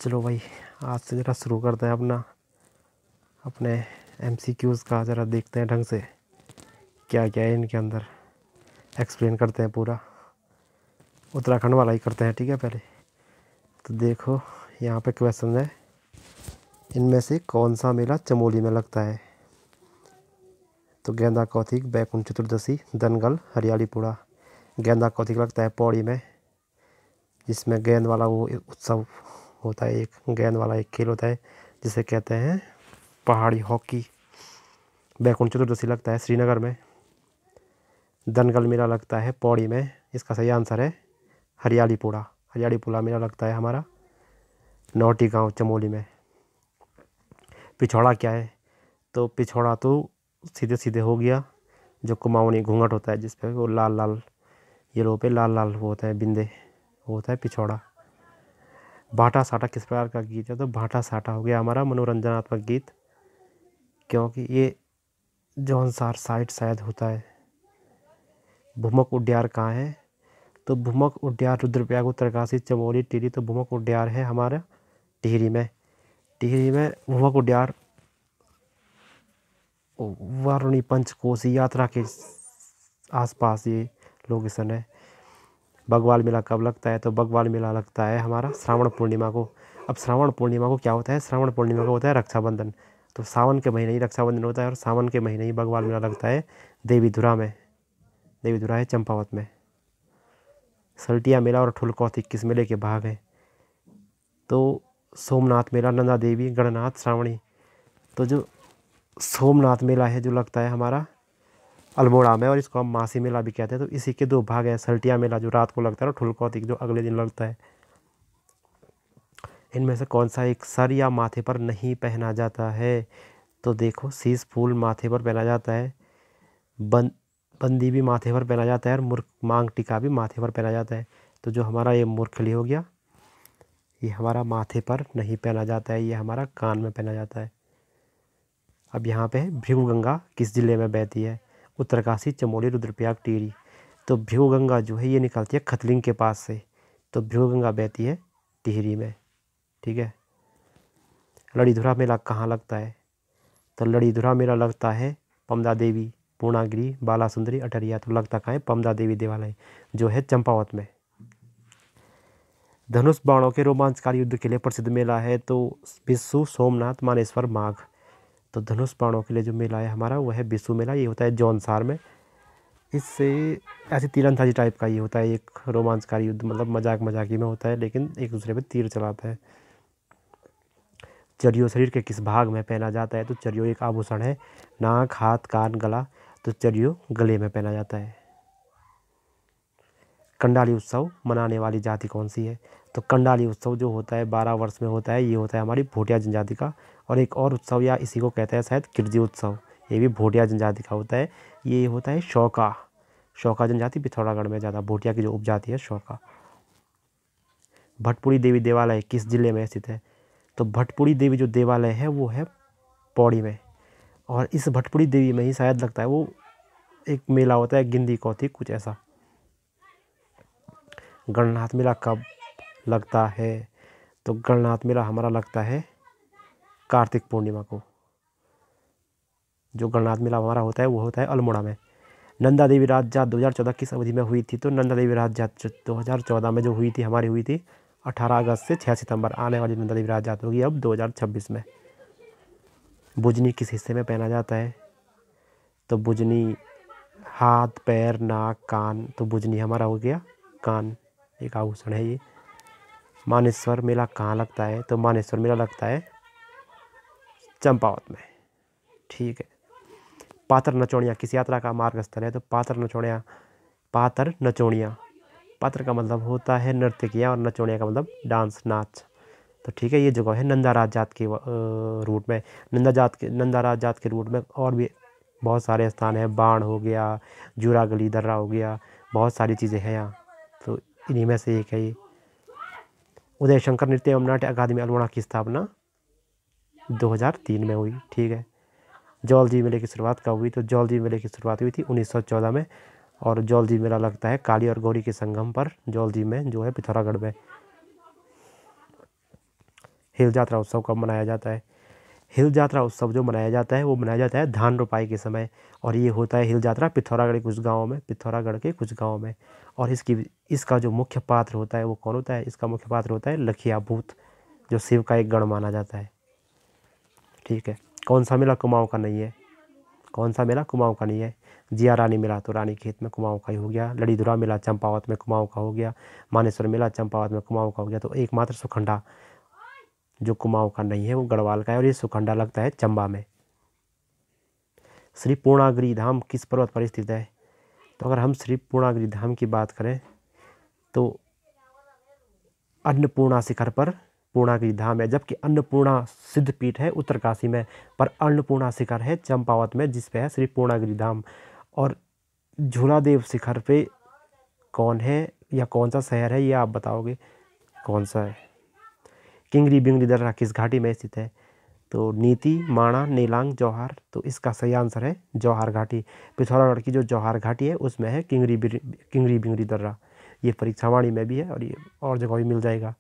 चलो भाई, आज से ज़रा शुरू करते हैं अपने MCQs का। ज़रा देखते हैं ढंग से क्या क्या है इनके अंदर, एक्सप्लेन करते हैं पूरा। उत्तराखंड वाला ही करते हैं, ठीक है। पहले तो देखो, यहाँ पे क्वेश्चन है, इनमें से कौन सा मेला चमोली में लगता है? तो गेंदा कौथिग, बैकुंठ चतुर्दशी, दनगल, हरियालीपुरा। गेंदा कौथिग लगता है पौड़ी में, जिसमें गेंद वाला वो उत्सव होता है, एक गेंद वाला एक खेल होता है जिसे कहते हैं पहाड़ी हॉकी। बैकुंठ चतुर्दशी लगता है श्रीनगर में। दनगल मेला लगता है पौड़ी में। इसका सही आंसर है हरियालीपुरा। हरियालीपुरा मेला लगता है हमारा नौटी गांव चमोली में। पिछौड़ा क्या है? तो पिछौड़ा तो सीधे सीधे हो गया, जो कुमाऊनी घूंघट होता है जिसपे वो लाल लाल येलो पे लाल लाल वो होता है बिंदे, वो होता है पिछौड़ा। भाटा साटा किस प्रकार का गीत है? तो भाटा साटा हो गया हमारा मनोरंजनात्मक गीत, क्योंकि ये जौनसार साइड शायद होता है। भूमक उड्यार कहाँ है? तो भूमक उड्यार रुद्रप्रयाग, उत्तरकाशी, चमोली, टिहरी। तो भूमक उड्यार है हमारा टिहरी में। टिहरी में भूमक उड्यार वारुणी पंचकोसी यात्रा के आसपास ये लोकेशन है। बगवाल मेला कब लगता है? तो बगवाल मेला लगता है हमारा श्रावण पूर्णिमा को। अब श्रावण पूर्णिमा को क्या होता है? श्रावण पूर्णिमा को होता है रक्षाबंधन। तो सावन के महीने ही रक्षाबंधन होता है और सावन के महीने ही बगवाल मेला लगता है देवीधुरा में। देवीधुरा है चंपावत में। सल्टिया मेला और ठुल कौथिग किस मेले के भाग हैं? तो सोमनाथ मेला, नंदा देवी, गणनाथ, श्रावणी। तो जो सोमनाथ मेला है जो लगता है हमारा अल्मोड़ा में, और इसको हम मासी मेला भी कहते हैं। तो इसी के दो भाग हैं, सल्टिया मेला जो रात को लगता है और ठुल कौथिग जो अगले दिन लगता है। इनमें से कौन सा एक सर या माथे पर नहीं पहना जाता है? तो देखो, शीश फूल माथे पर पहना जाता है, बंदी भी माथे पर पहना जाता है, और मांग टीका भी माथे पर पहना जाता है। तो जो हमारा ये मूर्खली हो गया, ये हमारा माथे पर नहीं पहना जाता है, ये हमारा कान में पहना जाता है। अब यहाँ पे है भृगु गंगा किस जिले में बहती है? उत्तरकाशी, चमोली, रुद्रप्रयाग, टिहरी। तो भृगु गंगा जो है ये निकलती है खतलिंग के पास से। तो भृगु गंगा बहती है टिहरी में, ठीक है। लड़ीधुरा मेला कहाँ लगता है? तो लड़ीधुरा मेला लगता है पमदा देवी, पूर्णागिरी, बालासुंदरी, अटरिया। तो लगता कहाँ है? पमदा देवी देवालय जो है चंपावत में। धनुष बाणों के रोमांचकारी युद्ध के लिए प्रसिद्ध मेला है? तो बिस्सू, सोमनाथ, मानेश्वर, माघ। तो धनुष बाणों के लिए जो मेला है हमारा वो है बिस्सू मेला। ये होता है जौनसार में। इससे ऐसे तीरंदाजी टाइप का ये होता है, एक रोमांचकारी युद्ध, मतलब मजाक मजाकी में होता है, लेकिन एक दूसरे पे तीर चलाता है। चरियो शरीर के किस भाग में पहना जाता है? तो चरियो एक आभूषण है, नाक, हाथ, कान, गला। तो चरियो गले में पहना जाता है। कंडाली उत्सव मनाने वाली जाति कौन सी है? तो कंडाली उत्सव जो होता है 12 वर्ष में होता है, ये होता है हमारी भोटिया जनजाति का। और एक और उत्सव, या इसी को कहते हैं शायद किरजी उत्सव, ये भी भोटिया जनजाति का होता है। ये होता है शौका जनजाति, पिथौरागढ़ में ज़्यादा भोटिया की जो उपजाति है शौका। भटपुरी देवी देवालय किस जिले में स्थित है? तो भटपुरी देवी जो देवालय है वो है पौड़ी में, और इस भटपुरी देवी में ही शायद लगता है वो एक मेला होता है गिंदी कौथिग, कुछ ऐसा। गणनाथ मेला कब लगता है? तो गणनाथ मेला हमारा लगता है कार्तिक पूर्णिमा को। जो गणनाथ मेला हमारा होता है वो होता है अल्मोड़ा में। नंदा देवी राज जात 2014 किस अवधि में हुई थी? तो नंदा देवी राज जात 2014 में जो हुई थी हमारी, हुई थी 18 अगस्त से 6 सितंबर। आने वाली नंदा देवी राज जात होगी अब 2026 में। बुजनी किस हिस्से में पहना जाता है? तो बुजनी हाथ, पैर, नाक, कान। तो बुजनी हमारा हो गया कान, एक आभूषण है ये। मानेश्वर मेला कहाँ लगता है? तो मानेश्वर मेला लगता है चंपावत में, ठीक है। पातर नचौड़िया किस यात्रा का मार्ग स्थल है? तो पातर नचौड़िया पातर का मतलब होता है नृत्य किया, और नचौड़िया का मतलब डांस, नाच। तो ठीक है, ये जगह है नंदा राज जात के रूट में। नंदा राज जात के रूट में और भी बहुत सारे स्थान हैं। बाण हो गया, जूरा गली दर्रा हो गया, बहुत सारी चीज़ें हैं यहाँ। तो इन्हीं में से एक है ये। उदय शंकर नृत्य एवं नाट्य अकादमी अल्मोड़ा की स्थापना 2003 में हुई, ठीक है। जौलजी मेले की शुरुआत कब हुई? तो जौलजी मेले की शुरुआत हुई थी 1914 में, और जौलजी मेला लगता है काली और गौरी के संगम पर, जौलजी में जो है पिथौरागढ़ में। हिल यात्रा उत्सव कब मनाया जाता है? हिल यात्रा उत्सव जो मनाया जाता है वो मनाया जाता है धान रोपाई के समय, और ये होता है हिल यात्रा पिथौरागढ़ के कुछ गाँव में। और इसका जो मुख्य पात्र होता है वो कौन होता है? इसका मुख्य पात्र होता है लखिया भूत, जो शिव का एक गण माना जाता है। ठीक है। कौन सा मेला कुमाऊं का नहीं है? कौन सा मेला कुमाऊं का नहीं है? जिया रानी मेला तो रानीखेत में कुमाऊं का ही हो गया। लड़ीधुरा मेला चंपावत में कुमाऊं का हो गया। मानेश्वर मेला चंपावत में कुमाऊं का हो गया। तो एकमात्र सुखंडा जो कुमाऊं का नहीं है वो गढ़वाल का है, और ये सुखंडा लगता है चंबा में। श्री पूर्णागिरि धाम किस पर्वत पर स्थित है? तो अगर हम श्री पूर्णागिरि धाम की बात करें तो अन्नपूर्णा शिखर पर पूर्णागिरि धाम है, जबकि अन्नपूर्णा सिद्धपीठ है उत्तरकाशी में, पर अन्नपूर्णा शिखर है चंपावत में, जिस पे है श्री पूर्णागिरि धाम। और झूलादेव शिखर पे कौन है या कौन सा शहर है, ये आप बताओगे कौन सा है? किंगरी बिंगरी दर्रा किस घाटी में स्थित है? तो नीति, माणा, नेलांग, जौहार। तो इसका सही आंसर है जौहार घाटी। पिथौरागढ़ की जो जौहार घाटी है उसमें है किंगरी बिंगरी दर्रा। ये परीक्षावाणी में भी है और ये और जगह भी मिल जाएगा।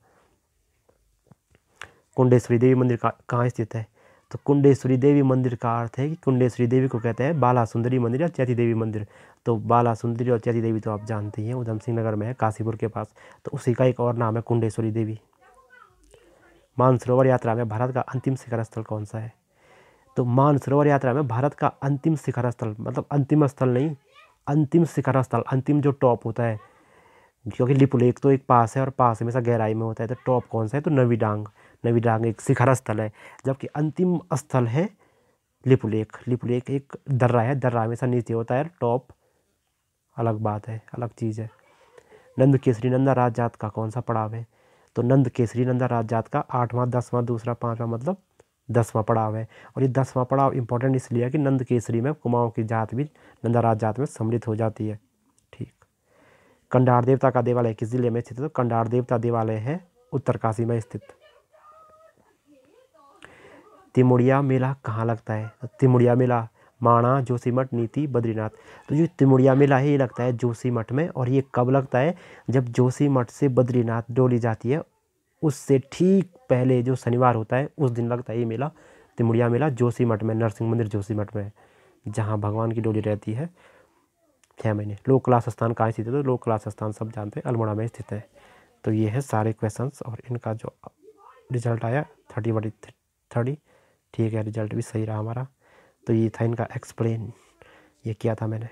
कुंडेश्वरी देवी मंदिर कहाँ स्थित है? तो कुंडेश्वरी देवी मंदिर का अर्थ है कि कुंडेश्वरी देवी को कहते हैं बाला सुंदरी मंदिर या चैती देवी मंदिर। तो बाला सुंदरी और चैती देवी तो आप जानते ही हैं, उधम सिंह नगर में है, काशीपुर के पास। तो उसी का एक और नाम है कुंडेश्वरी देवी। मानसरोवर यात्रा में भारत का अंतिम शिखर स्थल कौन सा है? तो मानसरोवर यात्रा में भारत का अंतिम शिखर स्थल, मतलब अंतिम स्थल नहीं, अंतिम शिखर स्थल, अंतिम जो टॉप होता है, क्योंकि लिपुलेख तो एक पास है और पास हमेशा गहराई में होता है। तो टॉप कौन सा है? तो नवीडांग एक शिखर स्थल है, जबकि अंतिम स्थल है लिपुलेख एक दर्रा है, दर्रा हमेशा नीचे होता है, टॉप अलग बात है, अलग चीज़ है। नंद केसरी नंदा राज जात का कौन सा पड़ाव है? तो नंद केसरी नंदा राज जात का 8वां 10वां दूसरा 5वां मतलब 10वां पड़ाव है। और ये 10वां पड़ाव इंपॉर्टेंट इसलिए है कि नंद केसरी में कुमाऊं की जात भी नंदा राज जात में सम्मिलित हो जाती है। ठीक। कंडार देवता का देवालय किस जिले में स्थित है? तो कंडार देवता देवालय है उत्तरकाशी में स्थित। तिमुड़िया मेला कहाँ लगता है? तो तिमुड़िया मेला माणा, जोशीमठ, नीति, बद्रीनाथ। तो जो तिमुड़िया मेला है ये लगता है जोशीमठ में, और ये कब लगता है? जब जोशीमठ से बद्रीनाथ डोली जाती है उससे ठीक पहले जो शनिवार होता है उस दिन लगता है ये मेला। तिमुड़िया मेला जोशीमठ में, नरसिंह मंदिर जोशीमठ में, जहाँ भगवान की डोली रहती है 6 महीने। लोक कला संस्थान कहाँ स्थित है? तो लोक कला संस्थान सब जानते हैं अल्मोड़ा में स्थित है। तो ये है सारे क्वेश्चंस, और इनका जो रिजल्ट आया 30/30। ठीक है, रिजल्ट भी सही रहा हमारा। तो ये था इनका एक्सप्लेन, ये किया था मैंने।